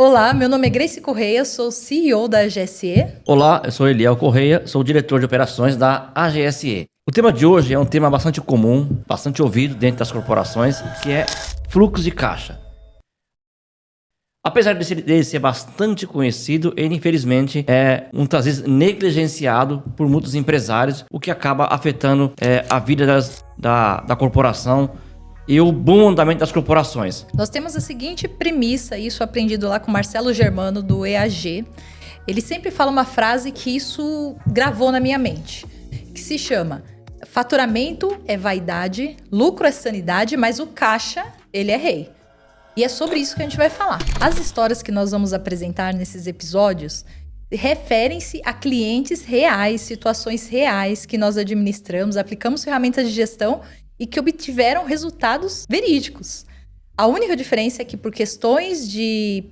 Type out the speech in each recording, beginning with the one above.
Olá, meu nome é Grace Correia, sou CEO da AGSE. Olá, eu sou Eliel Correia, sou diretor de operações da AGSE. O tema de hoje é um tema bastante comum, bastante ouvido dentro das corporações, que é fluxo de caixa. Apesar dele ser bastante conhecido, ele infelizmente é muitas vezes negligenciado por muitos empresários, o que acaba afetando a vida da corporação e o bom andamento das corporações. Nós temos a seguinte premissa, isso aprendido lá com Marcelo Germano do EAG. Ele sempre fala uma frase que isso gravou na minha mente, que se chama: faturamento é vaidade, lucro é sanidade, mas o caixa, ele é rei. E é sobre isso que a gente vai falar. As histórias que nós vamos apresentar nesses episódios referem-se a clientes reais, situações reais que nós administramos, aplicamos ferramentas de gestão e que obtiveram resultados verídicos. A única diferença é que, por questões de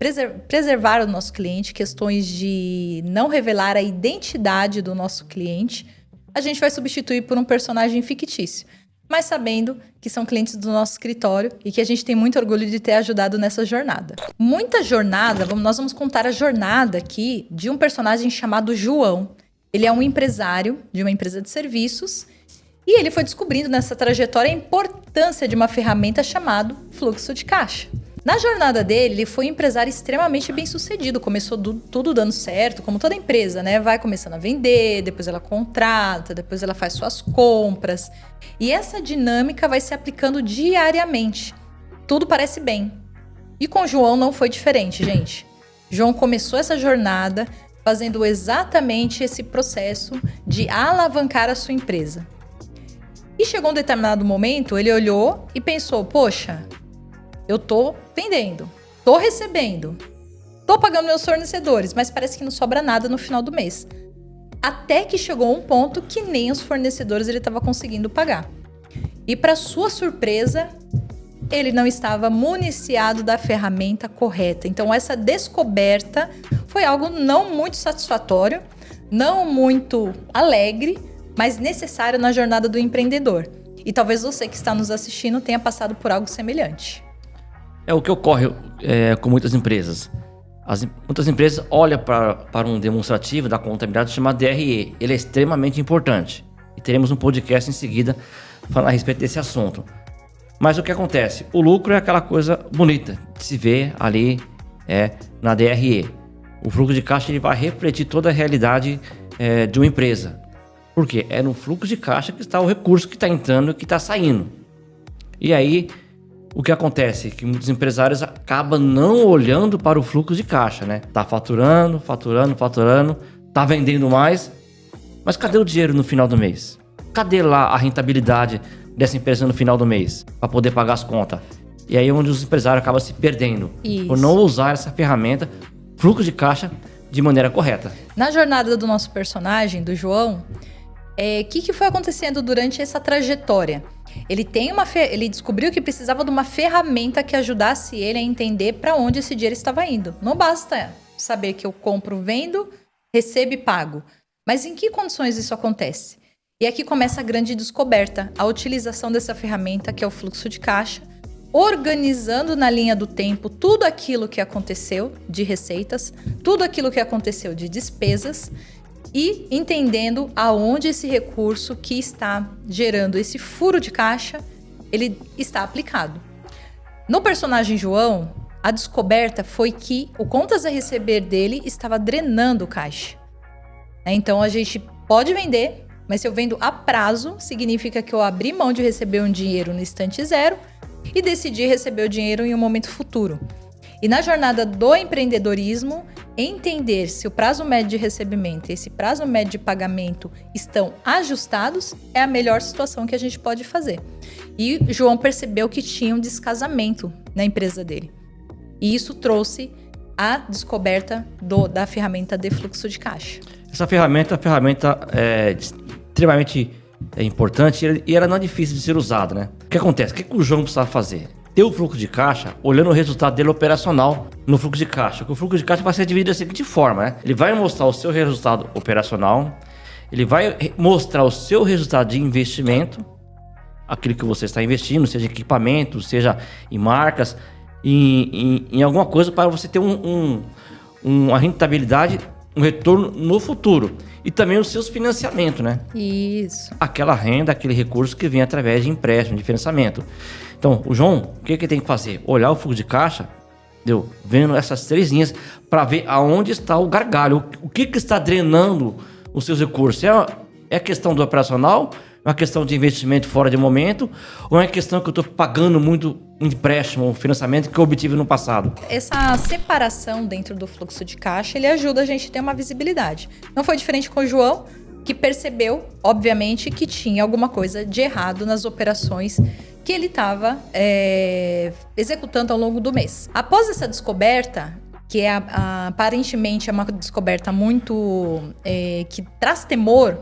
preservar o nosso cliente, questões de não revelar a identidade do nosso cliente, a gente vai substituir por um personagem fictício, mas sabendo que são clientes do nosso escritório e que a gente tem muito orgulho de ter ajudado nessa jornada. Muita jornada, nós vamos contar a jornada aqui de um personagem chamado João. Ele é um empresário de uma empresa de serviços e ele foi descobrindo nessa trajetória a importância de uma ferramenta chamada fluxo de caixa. Na jornada dele, ele foi um empresário extremamente bem-sucedido. Começou tudo dando certo, como toda empresa, né? Vai começando a vender, depois ela contrata, depois ela faz suas compras. E essa dinâmica vai se aplicando diariamente. Tudo parece bem. E com o João não foi diferente, gente. João começou essa jornada fazendo exatamente esse processo de alavancar a sua empresa. E chegou um determinado momento, ele olhou e pensou: poxa, eu tô vendendo, tô recebendo, tô pagando meus fornecedores, mas parece que não sobra nada no final do mês. Até que chegou um ponto que nem os fornecedores ele estava conseguindo pagar. E para sua surpresa, ele não estava municiado da ferramenta correta. Então essa descoberta foi algo não muito satisfatório, não muito alegre, mas necessário na jornada do empreendedor. E talvez você que está nos assistindo tenha passado por algo semelhante. É o que ocorre com muitas empresas. Muitas empresas olham para um demonstrativo da contabilidade chamado DRE. Ele é extremamente importante. E teremos um podcast em seguida falando a respeito desse assunto. Mas o que acontece? O lucro é aquela coisa bonita de se ver ali na DRE. O fluxo de caixa ele vai refletir toda a realidade de uma empresa. Por quê? É no fluxo de caixa que está o recurso que está entrando e que está saindo. E aí, o que acontece? Que muitos empresários acabam não olhando para o fluxo de caixa, né? Tá faturando, tá vendendo mais, mas cadê o dinheiro no final do mês? Cadê lá a rentabilidade dessa empresa no final do mês para poder pagar as contas? E aí é onde os empresários acabam se perdendo. Isso. Por não usar essa ferramenta, fluxo de caixa, de maneira correta. Na jornada do nosso personagem, do João, o que foi acontecendo durante essa trajetória? Ele descobriu que precisava de uma ferramenta que ajudasse ele a entender para onde esse dinheiro estava indo. Não basta saber que eu compro, vendo, recebo e pago. Mas em que condições isso acontece? E aqui começa a grande descoberta, a utilização dessa ferramenta que é o fluxo de caixa, organizando na linha do tempo tudo aquilo que aconteceu de receitas, tudo aquilo que aconteceu de despesas, e entendendo aonde esse recurso que está gerando esse furo de caixa, ele está aplicado. No personagem João, a descoberta foi que o contas a receber dele estava drenando o caixa. Então a gente pode vender, mas se eu vendo a prazo, significa que eu abri mão de receber um dinheiro no instante zero e decidi receber o dinheiro em um momento futuro. E na jornada do empreendedorismo, entender se o prazo médio de recebimento e esse prazo médio de pagamento estão ajustados é a melhor situação que a gente pode fazer. E João percebeu que tinha um descasamento na empresa dele. E isso trouxe a descoberta da ferramenta de fluxo de caixa. Essa ferramenta é extremamente importante e ela não é difícil de ser usada, né? O que acontece? O que o João precisava fazer? Ter o fluxo de caixa, olhando o resultado dele operacional no fluxo de caixa. O fluxo de caixa vai ser dividido da seguinte forma, né? Ele vai mostrar o seu resultado operacional, ele vai mostrar o seu resultado de investimento, aquilo que você está investindo, seja em equipamento, seja em marcas, em alguma coisa para você ter uma rentabilidade, um retorno no futuro. E também os seus financiamentos, né? Isso. Aquela renda, aquele recurso que vem através de empréstimo, de financiamento. Então, o João, o que tem que fazer? Olhar o fluxo de caixa, vendo essas 3 linhas, para ver aonde está o gargalo. O que está drenando os seus recursos? É questão do operacional? É uma questão de investimento fora de momento? Ou é uma questão que eu estou pagando muito empréstimo, financiamento que eu obtive no passado? Essa separação dentro do fluxo de caixa, ele ajuda a gente a ter uma visibilidade. Não foi diferente com o João, que percebeu, obviamente, que tinha alguma coisa de errado nas operações que ele estava executando ao longo do mês. Após essa descoberta, que aparentemente é uma descoberta muito que traz temor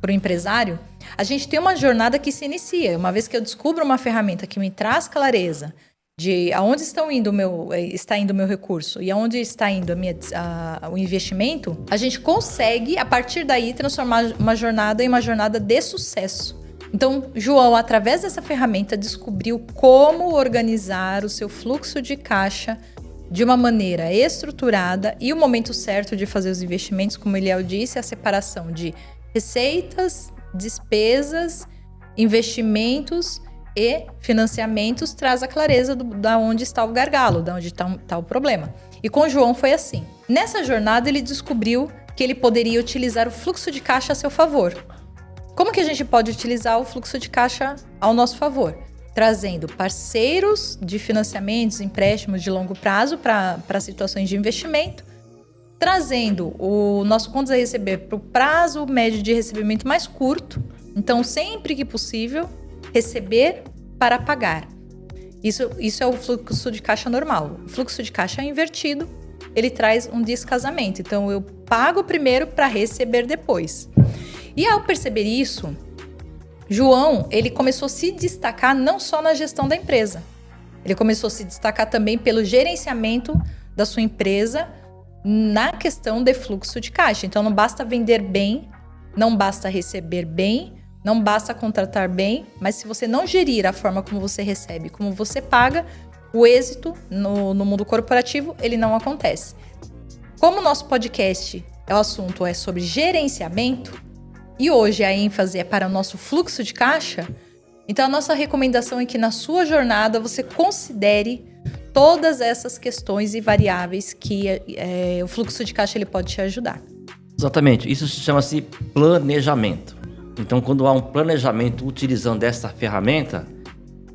para o empresário, a gente tem uma jornada que se inicia. Uma vez que eu descubro uma ferramenta que me traz clareza de aonde está indo o meu recurso e aonde está indo o investimento, a gente consegue, a partir daí, transformar uma jornada em uma jornada de sucesso. Então, João, através dessa ferramenta, descobriu como organizar o seu fluxo de caixa de uma maneira estruturada e o momento certo de fazer os investimentos, como o Eliel disse, a separação de receitas, despesas, investimentos e financiamentos traz a clareza da onde está o gargalo, da onde está o problema. E com o João foi assim. Nessa jornada, ele descobriu que ele poderia utilizar o fluxo de caixa a seu favor. Como que a gente pode utilizar o fluxo de caixa ao nosso favor? Trazendo parceiros de financiamentos, empréstimos de longo prazo para situações de investimento, trazendo o nosso contas a receber para o prazo médio de recebimento mais curto. Então, sempre que possível, receber para pagar. Isso é o fluxo de caixa normal. O fluxo de caixa invertido, ele traz um descasamento. Então, eu pago primeiro para receber depois. E ao perceber isso, João, ele começou a se destacar não só na gestão da empresa. Ele começou a se destacar também pelo gerenciamento da sua empresa na questão de fluxo de caixa. Então, não basta vender bem, não basta receber bem, não basta contratar bem, mas se você não gerir a forma como você recebe, como você paga, o êxito no mundo corporativo, ele não acontece. Como o nosso podcast, o assunto é sobre gerenciamento, e hoje a ênfase é para o nosso fluxo de caixa, então a nossa recomendação é que na sua jornada você considere todas essas questões e variáveis que o fluxo de caixa ele pode te ajudar. Exatamente, isso chama-se planejamento. Então, quando há um planejamento utilizando essa ferramenta,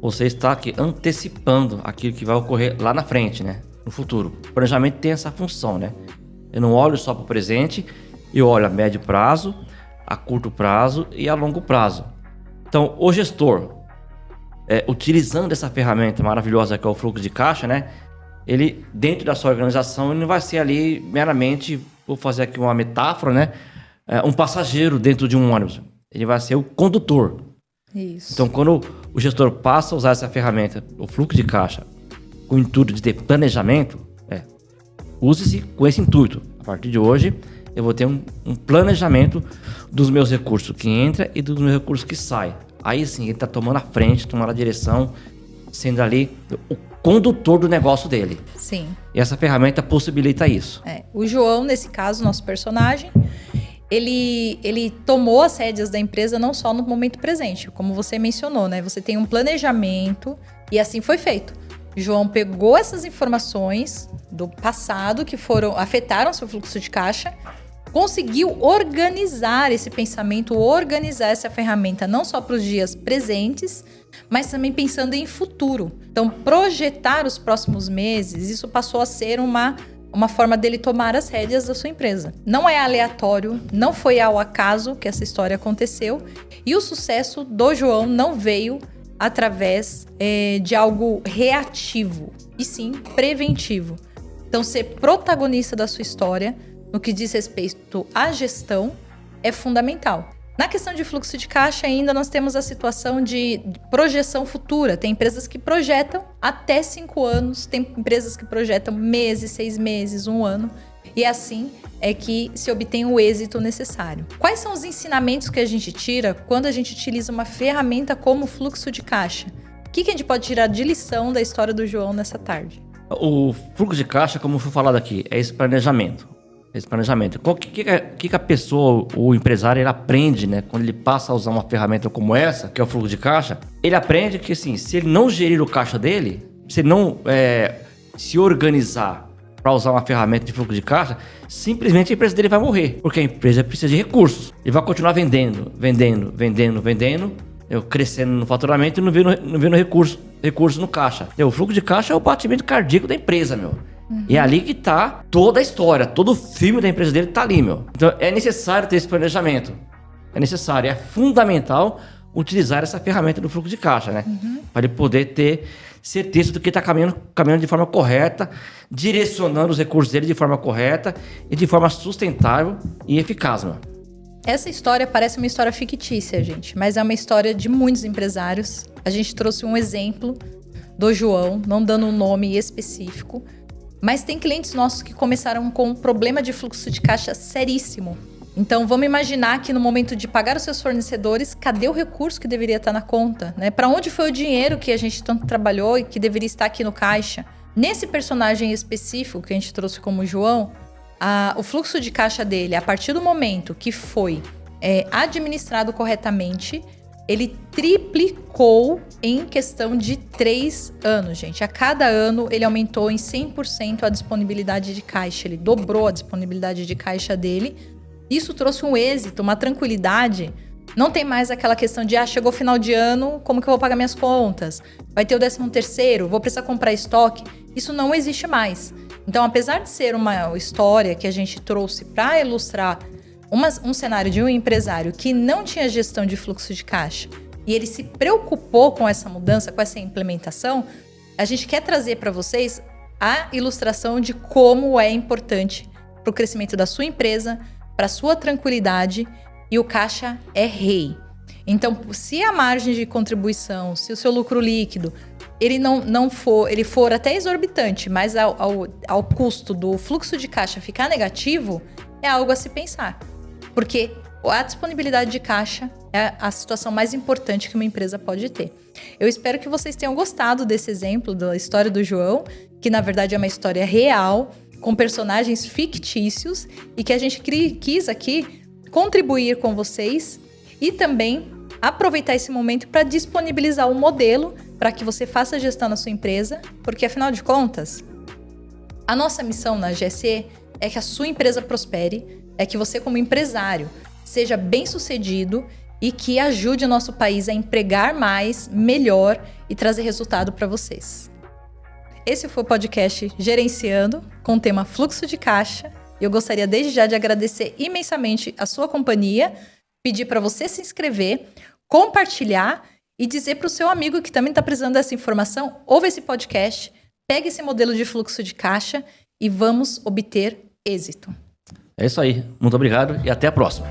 você está aqui antecipando aquilo que vai ocorrer lá na frente, né? No futuro. O planejamento tem essa função, né? Eu não olho só para o presente, eu olho a médio prazo, a curto prazo e a longo prazo. Então, o gestor, utilizando essa ferramenta maravilhosa que é o fluxo de caixa, né? Ele, dentro da sua organização, ele não vai ser ali meramente, vou fazer aqui uma metáfora, né? Um passageiro dentro de um ônibus. Ele vai ser o condutor. Isso. Então, quando o gestor passa a usar essa ferramenta, o fluxo de caixa, com o intuito de ter planejamento, use-se com esse intuito. A partir de hoje, eu vou ter um planejamento dos meus recursos que entra e dos meus recursos que saem. Aí sim, ele está tomando a frente, tomando a direção, sendo ali o condutor do negócio dele. Sim. E essa ferramenta possibilita isso. O João, nesse caso, nosso personagem, ele tomou as rédeas da empresa não só no momento presente, como você mencionou, né? Você tem um planejamento e assim foi feito. João pegou essas informações do passado que afetaram seu fluxo de caixa, conseguiu organizar esse pensamento, organizar essa ferramenta não só para os dias presentes, mas também pensando em futuro. Então, projetar os próximos meses, isso passou a ser uma forma dele tomar as rédeas da sua empresa. Não é aleatório, não foi ao acaso que essa história aconteceu, e o sucesso do João não veio através de algo reativo, e sim preventivo. Então, ser protagonista da sua história, no que diz respeito à gestão, é fundamental. Na questão de fluxo de caixa, ainda nós temos a situação de projeção futura. Tem empresas que projetam até 5 anos, tem empresas que projetam meses, 6 meses, 1 ano. E assim é que se obtém o êxito necessário. Quais são os ensinamentos que a gente tira quando a gente utiliza uma ferramenta como fluxo de caixa? que a gente pode tirar de lição da história do João nessa tarde? O fluxo de caixa, como foi falado aqui, é esse planejamento. O que a pessoa, o empresário, ele aprende, né? Quando ele passa a usar uma ferramenta como essa, que é o fluxo de caixa, ele aprende que, assim, se ele não gerir o caixa dele, se ele não se organizar para usar uma ferramenta de fluxo de caixa, simplesmente a empresa dele vai morrer, porque a empresa precisa de recursos. Ele vai continuar vendendo, crescendo no faturamento e não vendo recurso no caixa. O fluxo de caixa é o batimento cardíaco da empresa, meu. E é ali que tá toda a história, todo o filme da empresa dele tá ali, meu. Então é necessário ter esse planejamento. É fundamental utilizar essa ferramenta do fluxo de caixa, né? Para ele poder ter certeza do que está caminhando de forma correta, direcionando os recursos dele de forma correta e de forma sustentável e eficaz, meu. Essa história parece uma história fictícia, gente, mas é uma história de muitos empresários. A gente trouxe um exemplo do João, não dando um nome específico, mas tem clientes nossos que começaram com um problema de fluxo de caixa seríssimo. Então, vamos imaginar que no momento de pagar os seus fornecedores, cadê o recurso que deveria estar na conta, né? Para onde foi o dinheiro que a gente tanto trabalhou e que deveria estar aqui no caixa? Nesse personagem específico que a gente trouxe como João, o fluxo de caixa dele, a partir do momento que foi administrado corretamente, ele triplicou em questão de 3 anos, gente. A cada ano, ele aumentou em 100% a disponibilidade de caixa. Ele dobrou a disponibilidade de caixa dele. Isso trouxe um êxito, uma tranquilidade. Não tem mais aquela questão de, chegou o final de ano, como que eu vou pagar minhas contas? Vai ter o 13º, vou precisar comprar estoque? Isso não existe mais. Então, apesar de ser uma história que a gente trouxe para ilustrar um cenário de um empresário que não tinha gestão de fluxo de caixa e ele se preocupou com essa mudança, com essa implementação, a gente quer trazer para vocês a ilustração de como é importante para o crescimento da sua empresa, para a sua tranquilidade, e o caixa é rei. Então, se a margem de contribuição, se o seu lucro líquido, ele for até exorbitante, mas ao custo do fluxo de caixa ficar negativo, é algo a se pensar. Porque a disponibilidade de caixa é a situação mais importante que uma empresa pode ter. Eu espero que vocês tenham gostado desse exemplo da história do João, que na verdade é uma história real, com personagens fictícios, e que a gente quis aqui contribuir com vocês e também aproveitar esse momento para disponibilizar um modelo para que você faça gestão na sua empresa, porque afinal de contas, a nossa missão na GSE é que a sua empresa prospere, é que você como empresário seja bem-sucedido e que ajude o nosso país a empregar mais, melhor e trazer resultado para vocês. Esse foi o podcast Gerenciando, com o tema Fluxo de Caixa. Eu gostaria desde já de agradecer imensamente a sua companhia, pedir para você se inscrever, compartilhar e dizer para o seu amigo que também está precisando dessa informação, ouve esse podcast, pegue esse modelo de fluxo de caixa e vamos obter êxito. É isso aí. Muito obrigado e até a próxima.